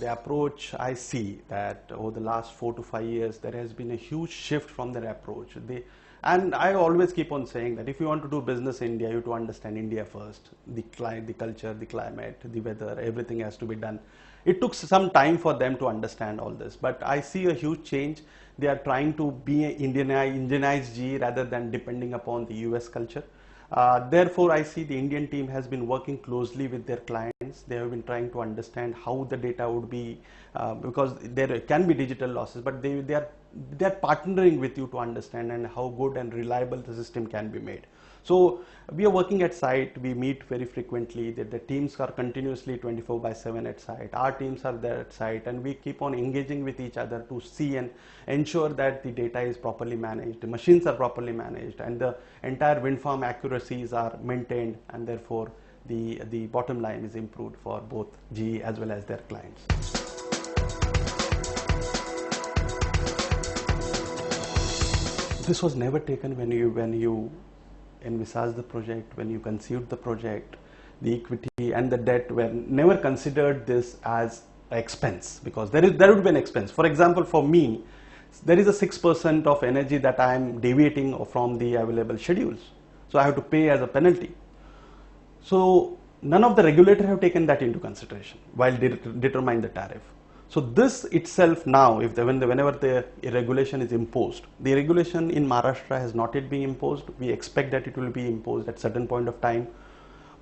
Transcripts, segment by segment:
the approach, I see that over the last 4 to 5 years, there has been a huge shift from their approach. And I always keep on saying that if you want to do business in India, you have to understand India first. The culture, the climate, the weather, everything has to be done. It took some time for them to understand all this, but I see a huge change. They are trying to be an Indianized GE rather than depending upon the US culture. Therefore, I see the Indian team has been working closely with their clients. They have been trying to understand how the data would be, because there can be digital losses, but they are partnering with you to understand and how good and reliable the system can be made. So we are working at site, we meet very frequently, the teams are continuously 24/7 at site, our teams are there at site, and we keep on engaging with each other to see and ensure that the data is properly managed, the machines are properly managed, and the entire wind farm accuracies are maintained, and therefore the bottom line is improved for both GE as well as their clients. This was never taken when you envisaged the project, when you conceived the project. The equity and the debt were never considered this as an expense, because there would be an expense. For example, for me, there is a 6% of energy that I am deviating from the available schedules, so I have to pay as a penalty. So none of the regulators have taken that into consideration while determining the tariff. So this itself now, whenever the regulation is imposed, the regulation in Maharashtra has not yet been imposed. We expect that it will be imposed at certain point of time.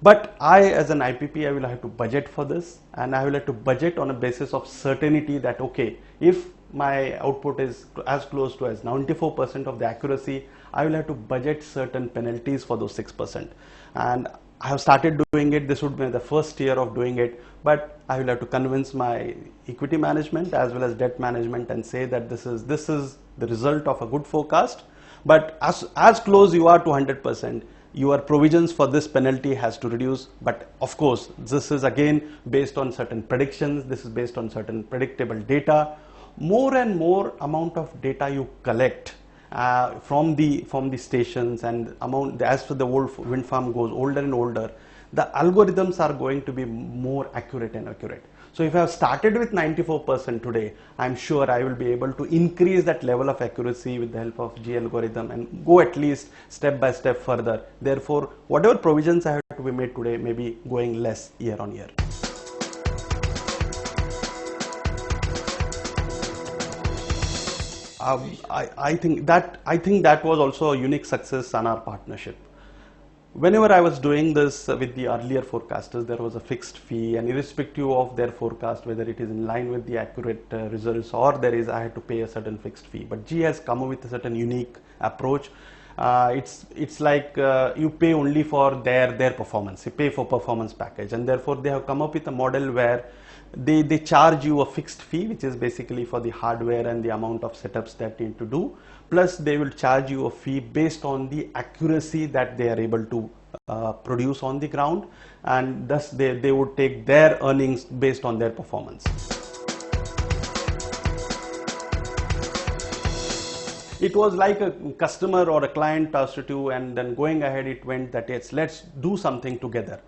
But I, as an IPP, I will have to budget for this, and I will have to budget on a basis of certainty that, okay, if my output is as close to as 94% of the accuracy, I will have to budget certain penalties for those 6%. And I have started doing it. This would be the first year of doing it, but I will have to convince my equity management as well as debt management and say that this is the result of a good forecast. But as close you are to 100%, your provisions for this penalty has to reduce. But of course, this is again based on certain predictions. This is based on certain predictable data. More and more amount of data you collect from the stations, and amount as the old wind farm goes older and older, the algorithms are going to be more accurate and accurate. So if I have started with 94% today, I'm sure I will be able to increase that level of accuracy with the help of G algorithm and go at least step by step further. Therefore, whatever provisions I have to be made today may be going less year on year. I think that was also a unique success on our partnership. Whenever I was doing this with the earlier forecasters, there was a fixed fee, and irrespective of their forecast, whether it is in line with the accurate results or I had to pay a certain fixed fee. But G has come up with a certain unique approach. It's like you pay only for their performance. You pay for performance package, and therefore they have come up with a model where they charge you a fixed fee, which is basically for the hardware and the amount of setups that you need to do. Plus they will charge you a fee based on the accuracy that they are able to produce on the ground, and thus they would take their earnings based on their performance. It was like a customer or a client asked you to, and then going ahead it went that yes, let's do something together.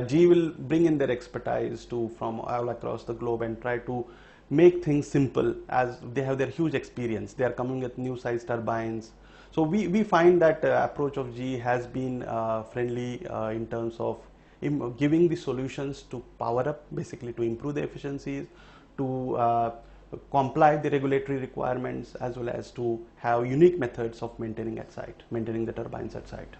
G will bring in their expertise from all across the globe and try to make things simple, as they have their huge experience. They are coming with new size turbines. So we find that approach of G has been friendly in terms of giving the solutions to power up, basically to improve the efficiencies, to comply the regulatory requirements, as well as to have unique methods of maintaining the turbines at site.